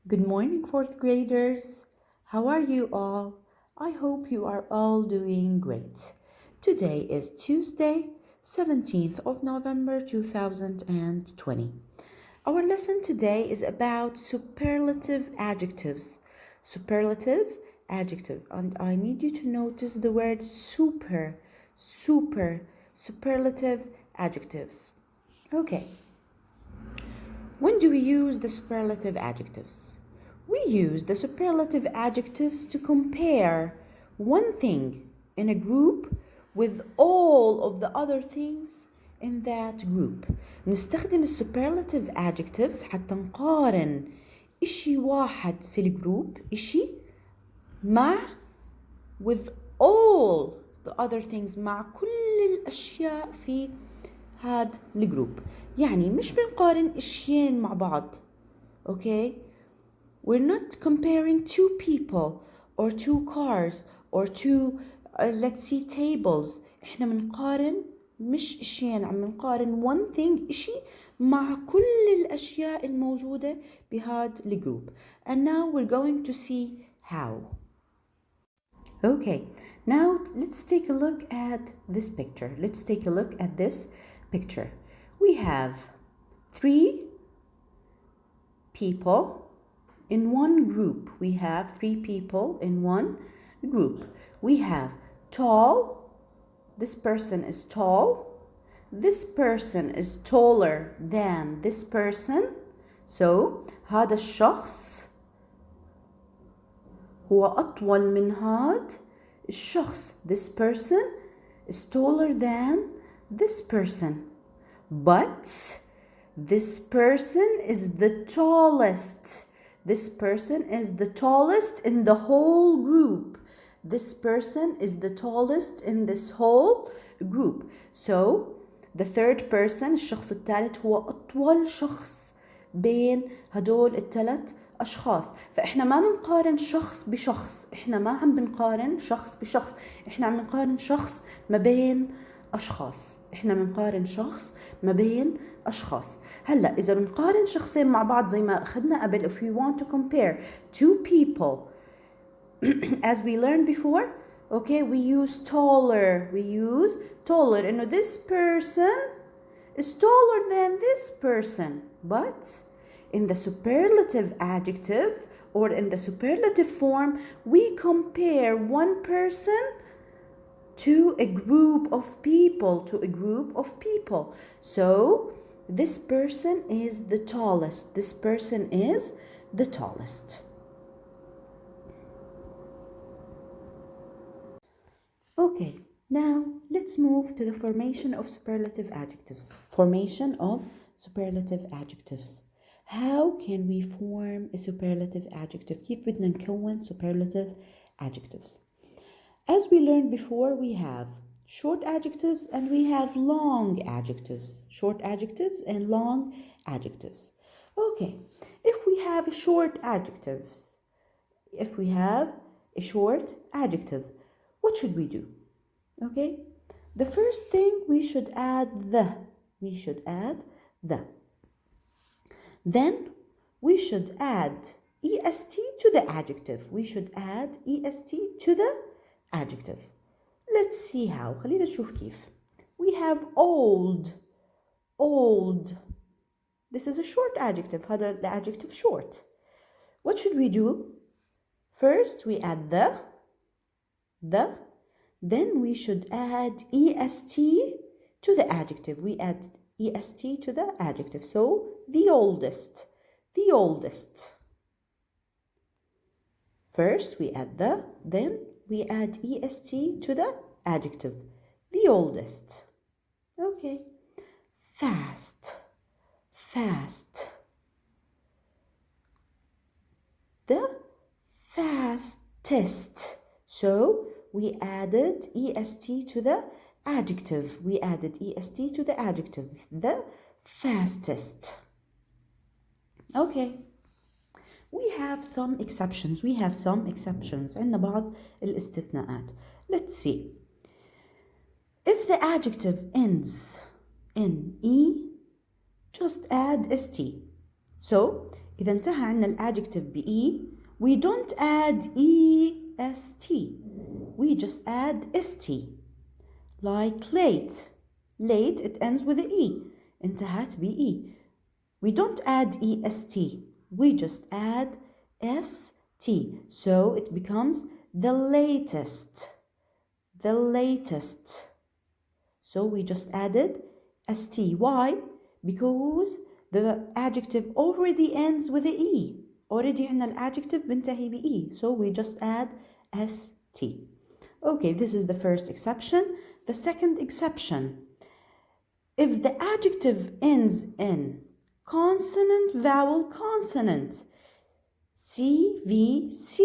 Good morning, fourth graders. How are you all? I hope you are all doing great. Today is Tuesday, 17th of November 2020. Our lesson today is about superlative adjectives. Superlative adjective. And I need you to notice the word superlative adjectives. Okay. When do we use the superlative adjectives? We use the superlative adjectives to compare one thing in a group with all of the other things in that group. نستخدم superlative adjectives حتى نقارن إشي واحد في الجروب إشي مع with all the other things مع كل الأشياء في هاد الجروب. يعني مش بنقارن إشيين مع بعض. Okay? We're not comparing two people or two cars or two let's see tables. إحنا بنقارن مش إشيين، عم نقارن one thing إشي مع كل الأشياء الموجودة بهاد الجروب. And now we're going to see how. Okay, now let's take a look at this picture. Let's take a look at this picture. We have 3 people in one group. We have 3 people in one group. We have tall. This person is tall. This person is taller than this person. So هذا الشخص هو أطول من هاد الشخص. This person is taller than this person. But this person is the tallest. This person is the tallest in the whole group. This person is the tallest in this whole group. So the third person, الشخص الثالث هو أطول شخص بين هدول الثلاث أشخاص. فإحنا ما بنقارن شخص بشخص. إحنا ما عم بنقارن شخص بشخص. إحنا عم بنقارن شخص ما بين أشخاص. إحنا بنقارن شخص ما بين أشخاص. هلأ إذا بنقارن شخصين مع بعض زي ما أخذنا قبل, if we want to compare two people as we learned before, okay, we use taller. We use taller. إنه this person is taller than this person. But in the superlative adjective or in the superlative form, we compare one person to a group of people, So this person is the tallest. This person is the tallest. Okay, now let's move to the formation of superlative adjectives. Formation of superlative adjectives. How can we form a superlative adjective? كيف بدنا نكون superlative adjectives? As we learned before, we have short adjectives and we have long adjectives. Short adjectives and long adjectives. Okay, if we have a short adjective, what should we do? Okay, the first thing we should add the. Then we should add est to the adjective. Let's see how. خلينا نشوف كيف. We have old. This is a short adjective. هذا the adjective short. What should we do? First we add the. Then we should add est to the adjective. We add est to the adjective. So the oldest. First we add the, then we add est to the adjective. The oldest. Okay. Fast. The fastest. So we added est to the adjective. The fastest. Okay. We have some exceptions. عندنا بعض الاستثناءات. Let's see. If the adjective ends in e, just add st. So إذا انتهى عنا الادجective بE we don't add est, we just add st. Like late. Late it ends with a E. انتهت بE. We don't add est, we just add st. So it becomes the latest. The latest. So we just added st. Why? Because the adjective already ends with a E. Already عنا الادجective بنتهي بE. So we just add st. Okay, this is the first exception. The second exception. If the adjective ends in consonant, vowel, consonant. CVC.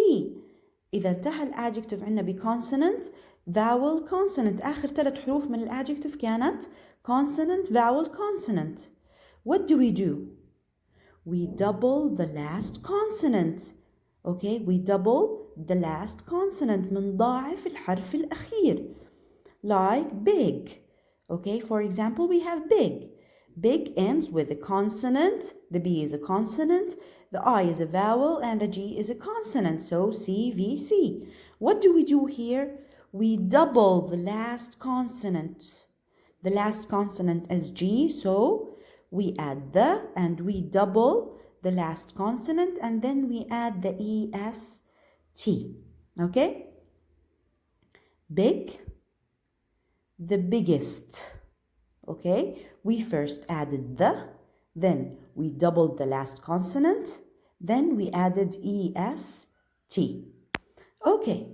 إذا انتهى الادجective عنا بconsonant, vowel, consonant. آخر 3 حروف من الادجective كانت consonant, vowel, consonant. What do? We double the last consonant. Okay, we double the last consonant. بنضاعف الحرف الأخير. Like big. Okay, for example, we have big. Big ends with a consonant. The B is a consonant. The I is a vowel and the G is a consonant. So CVC. What do we do here? We double the last consonant. The last consonant is G, so we add the and we double the last consonant and then we add the EST. Okay? Big, the biggest. Okay? We first added the, then we doubled the last consonant, then we added EST. Okay.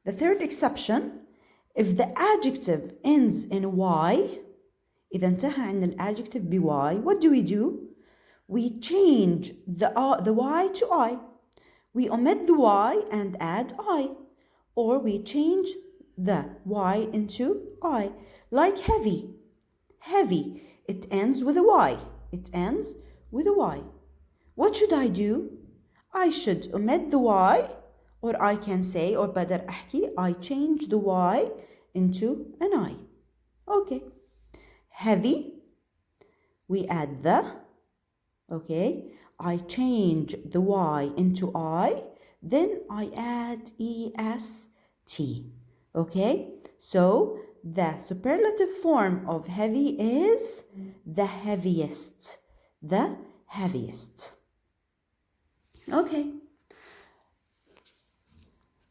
The third exception, if the adjective ends in Y, إذا انتهى عنا الادjective by, what do? We change the Y to I. We omit the Y and add I. Or we change the Y into I. Like heavy. Heavy. It ends with a Y. It ends with a Y. What should I do? I should omit the Y, or I can say, or بدر أحكي, I change the Y into an I. Okay. Heavy. We add the. Okay. I change the Y into I. Then I add EST. Okay. So the superlative form of heavy is the heaviest. The heaviest. Okay.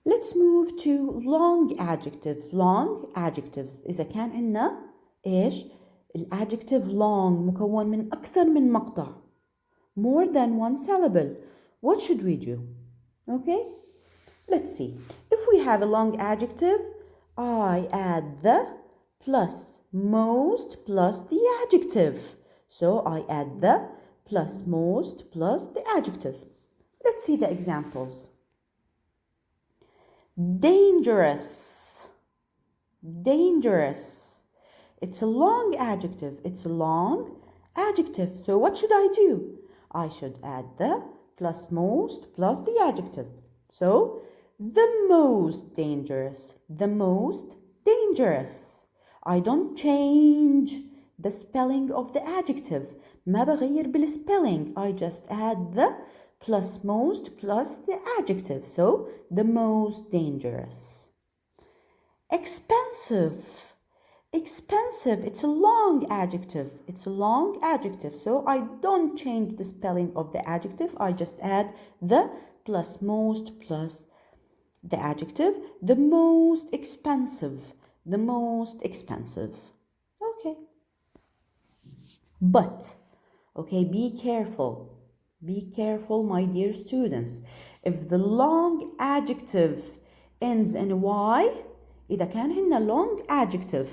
Let's move to long adjectives. Long adjectives. إذا كان عندنا إيش؟ الadjective long مكون من أكثر من مقطع. More than one syllable. What should we do? Okay? Let's see. If we have a long adjective, I add the plus most plus the adjective. So I add the plus most plus the adjective. Let's see the examples. Dangerous. Dangerous. It's a long adjective. It's a long adjective. So what should I do? I should add the plus most plus the adjective. So the most dangerous. The most dangerous. I don't change the spelling of the adjective. ما بغير بالspelling. I just add the plus most plus the adjective. So the most dangerous. Expensive. Expensive. It's a long adjective. It's a long adjective. So I don't change the spelling of the adjective. I just add the plus most plus the adjective. The most expensive. The most expensive. Okay. But, okay, be careful. Be careful, my dear students. If the long adjective ends in Y, إذا كان هنا long adjective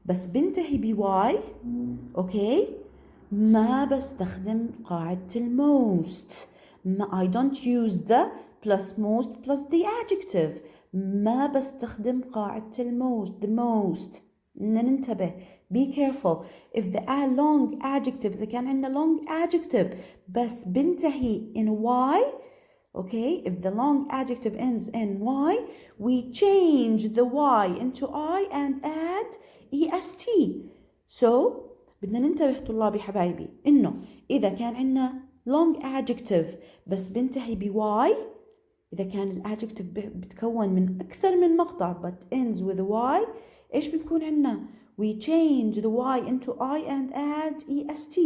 بس بنتهي بY, okay, ما بستخدم قاعدة most. I don't use the plus most plus the adjective. ما بستخدم قاعدة most. The most. ننتبه. Be careful. If the long adjectives, إذا كان عندنا long adjective بس بنتهي in Y, okay, if the long adjective ends in Y, we change the Y into I and add EST. So بدنا ننتبه طلابي حبايبي إنه إذا كان عندنا long adjective بس بنتهي بواي. إذا كان الادجective بتكون من أكثر من مقطع but ends with y إيش بنكون عنا؟ We change the y into I and add est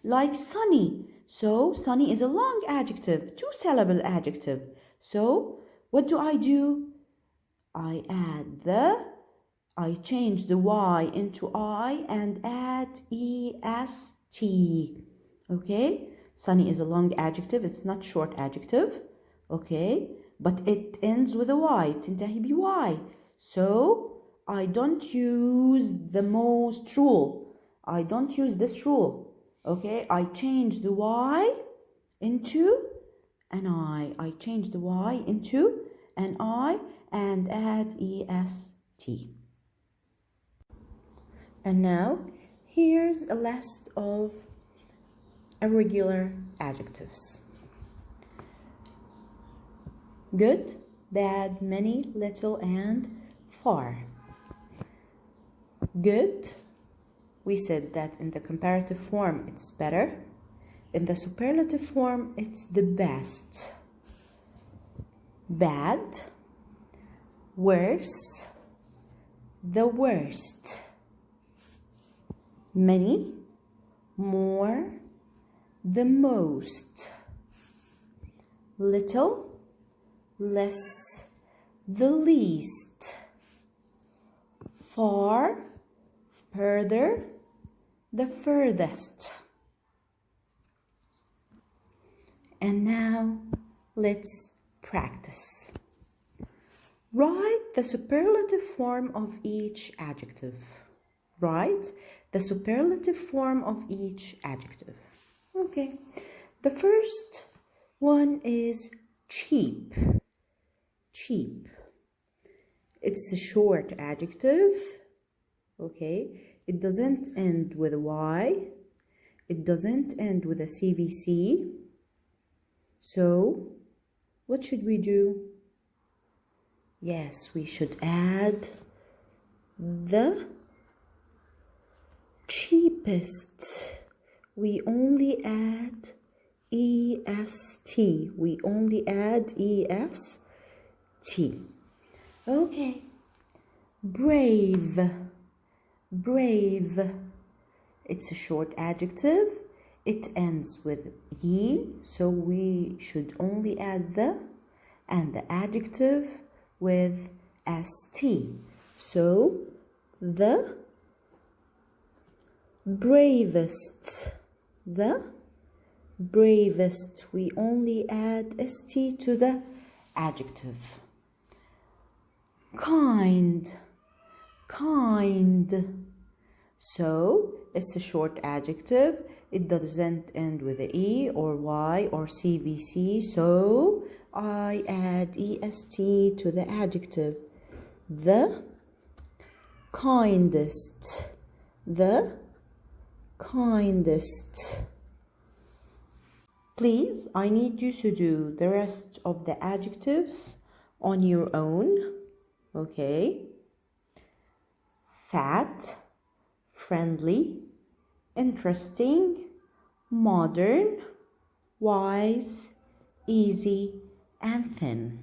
like sunny. So sunny is a long adjective, two-syllable adjective. So what do? I change the y into I and add est. Okay, sunny is a long adjective, it's not short adjective. Okay, but it ends with a y, بتنتهي ب y. So I don't use the most rule. I don't use this rule. Okay, I change the y into an I. I change the y into an I and add est. And now here's a list of irregular adjectives. Good, bad, many, little, and far. Good, we said that in the comparative form it's better. In the superlative form it's the best. Bad, worse, the worst. Many, more, the most. Little, less, the least. Far, further, the furthest. And now let's practice. Write the superlative form of each adjective. Write the superlative form of each adjective. Okay, the first one is cheap. Cheap. It's a short adjective. Okay, it doesn't end with a Y. It doesn't end with a CVC. So, what should we do? Yes, we should add the cheapest. We only add est. We only add est. Okay. Brave. Brave. It's a short adjective. It ends with e, so we should only add the and the adjective with st. So, the bravest. The bravest. We only add st to the adjective. Kind. Kind. So, it's a short adjective. It doesn't end with a e or y or CVC. So, I add est to the adjective. The kindest. The kindest. Please, I need you to do the rest of the adjectives on your own. Okay. Fat, friendly, interesting, modern, wise, easy, and thin.